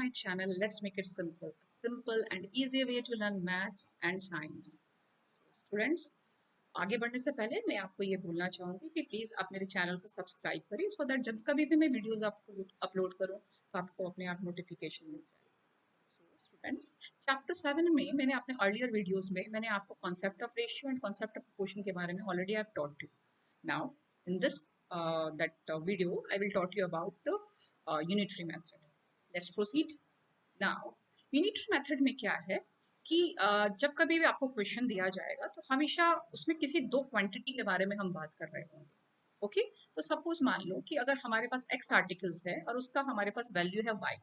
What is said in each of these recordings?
my channel. Let's make it simple. Simple and easy way to learn maths and science. Students, आगे बढ़ने से पहले मैं आपको ये बोलना चाहूँगी कि प्लीज़ आप मेरे चैनल को सब्सक्राइब करें सो दैट जब कभी भी मैं वीडियोस आपको अपलोड करूँ तो आपको अपने आप नोटिफिकेशन मिल जाए। स्टूडेंट्स, चैप्टर 7 में मैंने अपने अर्लियर वीडियोस में मैंने आपको concept of ratio and concept of proportion के बारे में already I have taught you. Now in this that video I will taught you about unitary method. Let's proceed. Now unitary method में क्या है कि जब कभी भी आपको क्वेश्चन दिया जाएगा तो हमेशा उसमें किसी दो क्वांटिटी के बारे में हम बात कर रहे होंगे। ओके, तो सपोज मान लो कि अगर हमारे पास एक्स आर्टिकल्स है और उसका हमारे पास वैल्यू है वाई।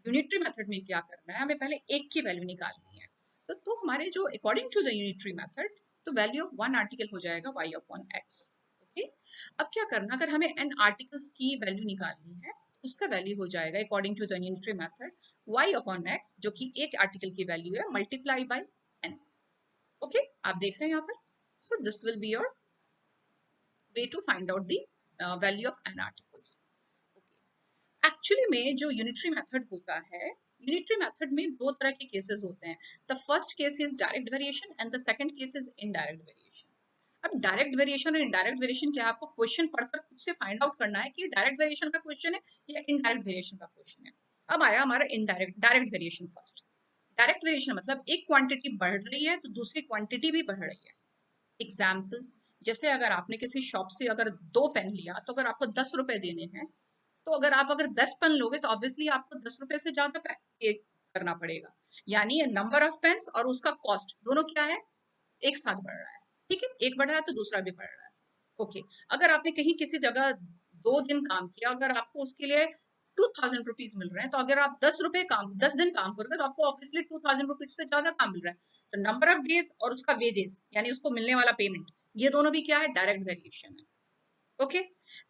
यूनिटरी मेथड में क्या करना है, हमें पहले एक की वैल्यू निकालनी है। तो हमारे जो according to the unitary method तो वैल्यू ऑफ वन आर्टिकल हो जाएगा वाई अपॉन एक्स। ओके, अब क्या करना, अगर हमें एन आर्टिकल्स की वैल्यू निकालनी है उसका वैल्यू हो जाएगा according to the unitary method y upon x, जो कि एक आर्टिकल की वैल्यू है, मल्टीप्लाई बाय n। ओके, आप देख रहे हैं यहाँ पर। So this will be your way to find out the value of n articles. Actually में जो यूनिटरी मेथड होता है, यूनिटरी मेथड में दो तरह के केसेस होते हैं। The first case is direct variation and the second case is indirect variation. अब डायरेक्ट वेरिएशन और इनडायरेक्ट वेरिएशन क्या है, आपको क्वेश्चन पढ़कर खुद से फाइंड आउट करना है कि डायरेक्ट वेरिएशन का क्वेश्चन है या इनडायरेक्ट वेरिएशन का क्वेश्चन है। अब आया हमारा direct variation first. Direct variation मतलब एक क्वांटिटी बढ़ रही है तो दूसरी क्वांटिटी भी बढ़ रही है। एग्जाम्पल, जैसे अगर आपने किसी शॉप से अगर 2 पेन लिया तो अगर आपको 10 रुपए देने हैं, तो अगर 10 पेन लोगे तो ऑब्वियसली आपको 10 रुपए से ज्यादा पे करना पड़ेगा। यानी नंबर ऑफ पेन्स और उसका कॉस्ट दोनों क्या है, एक साथ बढ़ रहा है। ठीक है, एक बढ़ रहा है तो दूसरा भी बढ़ रहा है। ओके, अगर आपने कहीं किसी जगह 2 दिन काम किया, अगर आपको उसके लिए 2000 रुपीज मिल रहे हैं, तो अगर आप 10 दिन काम करोगे तो आपको ऑब्वियसली 2000 रुपीज से ज्यादा काम मिल रहा है। तो नंबर ऑफ डेज और उसका वेजेस यानी उसको मिलने वाला पेमेंट, ये दोनों भी क्या है, डायरेक्ट वेरिएशन है। ओके,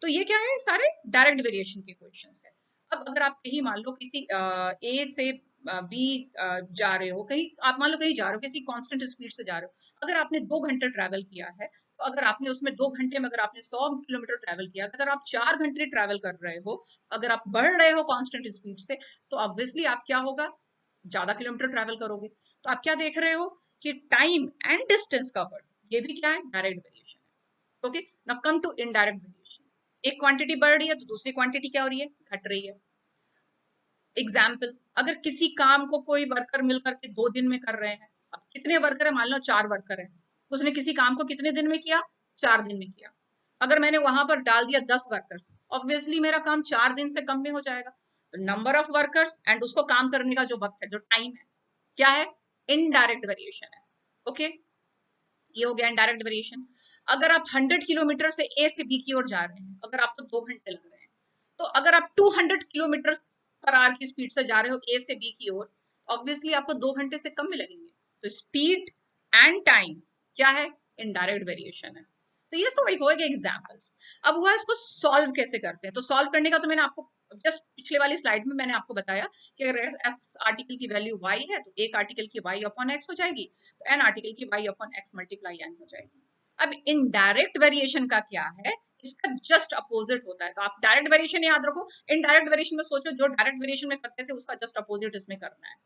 तो ये क्या है, सारे डायरेक्ट वेरिएशन के क्वेश्चंस है। अब अगर आप कहीं मान लो किसी ए से बी जा रहे हो, कहीं आप मान लो कहीं जा रहे हो किसी कांस्टेंट स्पीड से जा रहे हो, अगर आपने 2 घंटे ट्रैवल किया है, तो अगर आपने उसमें 2 घंटे में अगर आपने 100 किलोमीटर ट्रैवल किया, अगर आप 4 घंटे ट्रैवल कर रहे हो, अगर आप बढ़ रहे हो कांस्टेंट स्पीड से, तो ऑब्वियसली आप क्या होगा, ज्यादा किलोमीटर ट्रैवल करोगे। तो आप क्या देख रहे हो कि टाइम एंड डिस्टेंस कवर्ड, ये भी क्या है, डायरेक्ट वेरिएशन है। Okay, now come to indirect variation. एक क्वांटिटी बढ़ रही है तो दूसरी क्वांटिटी क्या हो रही है, घट रही है। एग्जाम्पल, अगर किसी काम को कोई वर्कर मिलकर के 2 दिन में कर रहे हैं, अब कितने वर्कर है, मान लो 4 वर्कर है, उसने किसी काम को कितने दिन में किया, 4 दिन में किया। अगर मैंने वहां पर डाल दिया 10 वर्कर्स, ऑब्वियसली मेरा काम 4 दिन से कम में हो जाएगा। नंबर ऑफ वर्कर्स एंड उसको काम करने का जो वक्त है, जो टाइम है, क्या है, इनडायरेक्ट वेरिएशन है। ओके, ये हो गया इनडायरेक्ट वेरिएशन। अगर आप 100 किलोमीटर से ए से बी की ओर जा रहे हैं, अगर आपको 2 घंटे लग रहे हैं, तो अगर आप 200 किलोमीटर पर आवर की स्पीड से जा रहे हो ए से बी की ओर, ऑब्वियसली आपको 2 घंटे से कम में लगेंगे। तो स्पीड एंड टाइम क्या है, इनडायरेक्ट वेरिएशन है। तो ये तो एक हो गए एग्जाम्पल्स। अब हुआ इसको सॉल्व कैसे करते हैं, तो सॉल्व करने का तो मैंने आपको जस्ट पिछले वाली स्लाइड में मैंने आपको बताया कि अगर एक्स आर्टिकल की वैल्यू वाई है तो एक आर्टिकल की वाई अपॉन एक्स हो जाएगी, तो एन आर्टिकल की Y upon X multiply N हो जाएगी। अब इनडायरेक्ट वेरिएशन का क्या है, इसका जस्ट अपोजिट होता है। तो आप डायरेक्ट वेरिएशन याद रखो, इनडायरेक्ट वेरिएशन में सोचो जो डायरेक्ट वेरिएशन में करते थे उसका जस्ट अपोजिट इसमें करना है।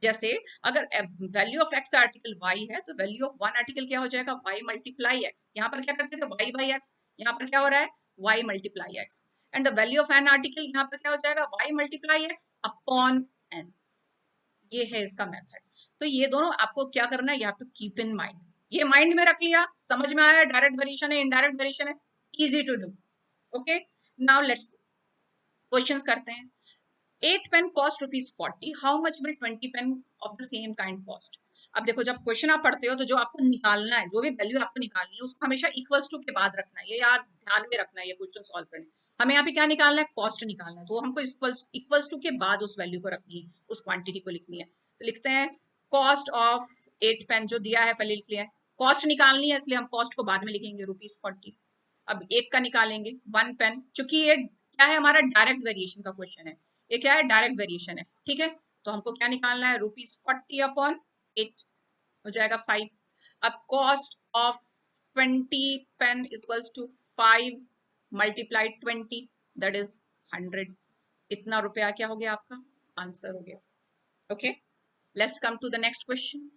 जैसे अगर value of X article Y है तो वैल्यू ऑफ वन आर्टिकल क्या हो जाएगा, वाई मल्टीप्लाई एक्स। यहाँ पर क्या करते थे, वाई बाई एक्स, यहाँ पर क्या हो रहा है, Y multiply X. And the value of N article यहाँ पर क्या हो जाएगा, Y multiply X upon N. ये है इसका मेथड। तो ये दोनों आपको क्या करना है, you have to keep in mind. ये माइंड में रख लिया, समझ में आया डायरेक्ट वेरिएशन है इनडायरेक्ट वेरिएशन है, easy to do. Okay, now let's questions करते हैं। 8 pen cost ₹40, how much will 20 pen of the same kind cost. अब देखो, जब क्वेश्चन आप पढ़ते हो तो जो आपको निकालना है, जो भी वैल्यू आपको निकालनी है, उसको हमेशा इक्वल्स टू के बाद रखना है। ये याद ध्यान में रखना है, ये क्वेश्चन सॉल्व करने हमें यहाँ पे क्या निकालना है, कॉस्ट निकालना है, तो हमको इक्वल्स टू के बाद उस वैल्यू को रखनी है, उस क्वांटिटी को लिखनी है। तो लिखते हैं कॉस्ट ऑफ 8 पेन, जो दिया है पहले लिख लिया है। कॉस्ट निकालनी है इसलिए हम कॉस्ट को बाद में लिखेंगे, ₹40। अब एक का निकालेंगे 1 पेन, चूंकि ये क्या है, हमारा डायरेक्ट वेरिएशन का क्वेश्चन है, ये क्या है, डायरेक्ट वेरिएशन है। ठीक है, तो हमको क्या निकालना है, ₹40 अपॉन 8 हो जाएगा 5। अब cost of 20 pen equals to 5 multiply 20, that is 100। इतना रुपया क्या हो गया आपका, आंसर हो गया। Okay, let's come to the next question.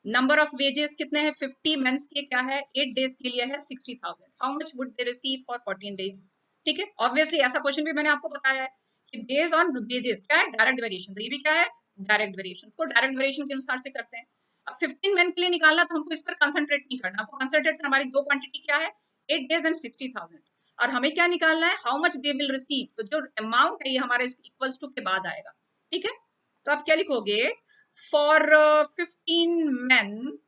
Number of wedges कितने हैं? 50 मेंस के क्या है 8 डेज के लिए है 60,000। How much would they receive for 14 days? ठीक है, ऑब्वियसली ऐसा क्वेश्चन भी मैंने आपको बताया है कि बेस्ड ऑन वेजेस क्या है डायरेक्ट वेरिएशन, तो ये भी क्या है डायरेक्ट वेरिएशन, तो डायरेक्ट वेरिएशन के अनुसार से करते हैं। अब 15 मेन के लिए निकालना तो हमको इस पर कंसंट्रेट नहीं करना, आपको कंसंट्रेट हमारी दो क्वांटिटी क्या है 8 डेज एंड 60,000, और हमें क्या निकालना है how much they will receive, तो जो अमाउंट है ये हमारे इक्वल्स टू के बाद आएगा। ठीक है, तो आप क्या लिखोगे फॉर 15 men,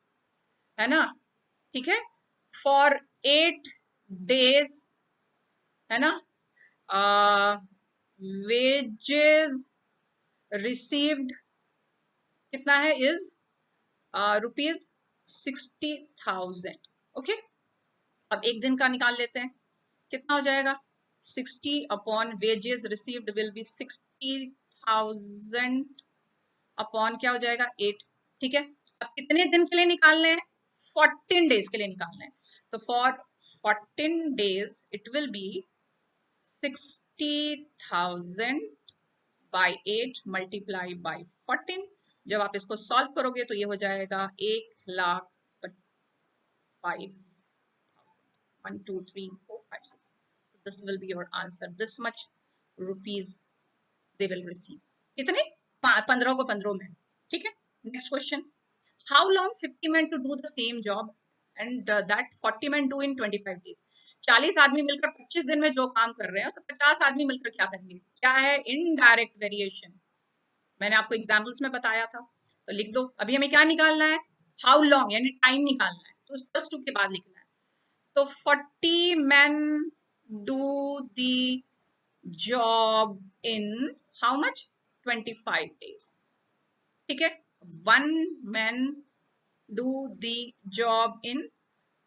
है ना, ठीक है, फॉर 8 days, है ना, वेजेस रिसीव्ड कितना है इज ₹60,000। ओके, अब एक दिन का निकाल लेते हैं, कितना हो जाएगा 60 upon wages received will be 60,000 upon क्या हो जाएगा 8। ठीक है, अब कितने दिन के लिए निकालने हैं 14 डेज के लिए निकालना है, तो for 14 days it will be 60,000 by 8 multiply by 14। जब आप इसको सॉल्व करोगे तो ये हो जाएगा 1,05,000, 1 2 3 4 5 6, so this will be your answer, this much rupees they will receive। कितने 15 को 15 में। ठीक है, next question, how long 50 men to do the same job and that 40 men do in 25 days? 40 आदमी मिलकर 25 दिन में जो काम कर रहे हैं तो 50 आदमी मिलकर क्या करेंगे, क्या है इनडायरेक्ट वेरिएशन, मैंने आपको एग्जांपल्स में बताया था, तो लिख दो। अभी हमें क्या निकालना है हाउ लॉन्ग यानी टाइम निकालना है, तो प्लस टू के बाद लिखना है, तो 40 men do the job in how much 25 days। ठीक है, 1 man do the job in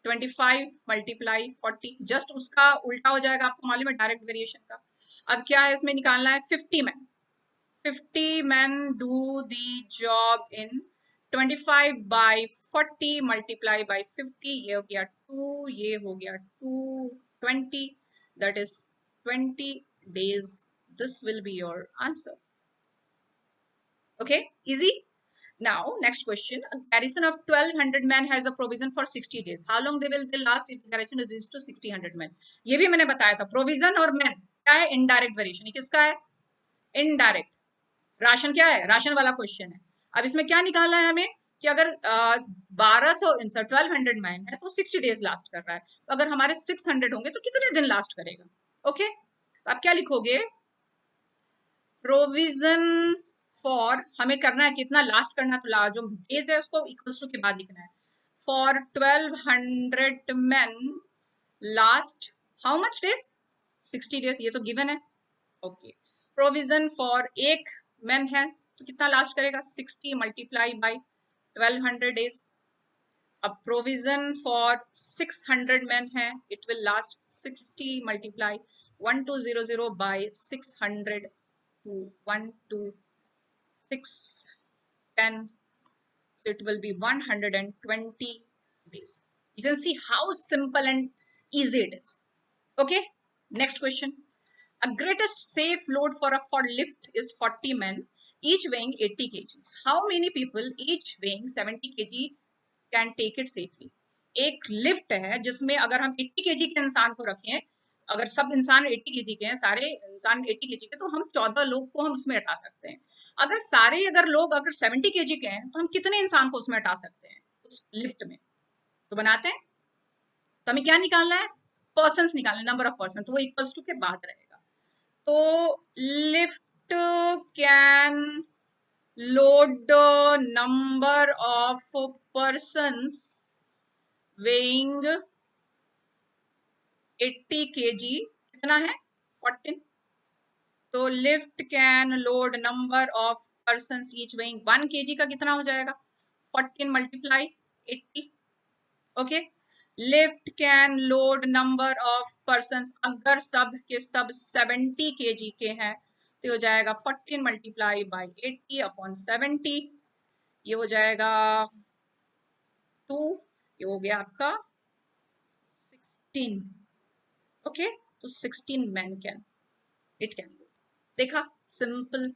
25 multiply 40, just उसका उल्टा हो जाएगा, आपको मालूम है डायरेक्ट वेरिएशन का। अब क्या है इसमें निकालना है 50 man, 50 men do the job in 25 by 40 multiply by 50, ये हो गया 2, ये हो गया 2 20, that is 20 days, this will be your answer। okay, easy। now next question, a garrison of 1200 men has a provision for 60 days, how long they last if the garrison is reduced to 60 men? ये भी मैंने बताया था, provision और man क्या है indirect variation, ये किसका है इनडायरेक्ट, राशन क्या है राशन वाला क्वेश्चन है। अब इसमें क्या निकालना है हमें कि अगर 1200 1200 मैन है तो 60 डेज लास्ट कर रहा है, तो अगर हमारे 600 होंगे तो कितने दिन लास्ट करेगा। ओके, तो आप क्या लिखोगे प्रोविजन फॉर, हमें करना है कितना लास्ट करना है, तो जो डेज है उसको इक्वल्स टू के बाद लिखना है, for 1200 man last how much days 60 days, ये तो गिवन है। ओके, प्रोविजन फॉर एक मैन है तो कितना लास्ट करेगा 60 मल्टीप्लाई बाई 1200 डेज। अब प्रोविजन फॉर 600 मैन है it will last 60 multiply 1200 by 600 to 1 to 6 10, so it will be 120 days। you can see how simple and easy it is। okay, next question, a greatest safe load for a for lift is 40 men, each weighing 80 kg. How many people each weighing 70 kg can take it safely? एक lift है जिसमें अगर हम 80 kg के इंसान को रखें, अगर सब इंसान 80 kg के हैं, सारे इंसान 80 kg के, तो हम 14 लोग को हम उसमें हटा सकते हैं। अगर सारे अगर लोग अगर 70 kg के हैं तो हम कितने इंसान को उसमें हटा सकते हैं उस लिफ्ट में, तो बनाते हैं। तो हमें क्या निकालना है पर्सन्स निकालना, नंबर ऑफ पर्सन, तो वो इक्वल्स टू के बाद रहेगा। तो lift can load the number of persons weighing 80 kg, कितना है 14, तो lift can load number of persons each weighing 1 kg का कितना हो जाएगा 14 multiply 80। Okay, lift can load number of person, अगर सब के सब 70 kg के हैं तो हो जाएगा 14 मल्टीप्लाई बाई 80 अपॉन 70, ये हो जाएगा 2, ये हो गया आपका 16। ओके, तो 16 मैन कैन इट कैन, देखा सिंपल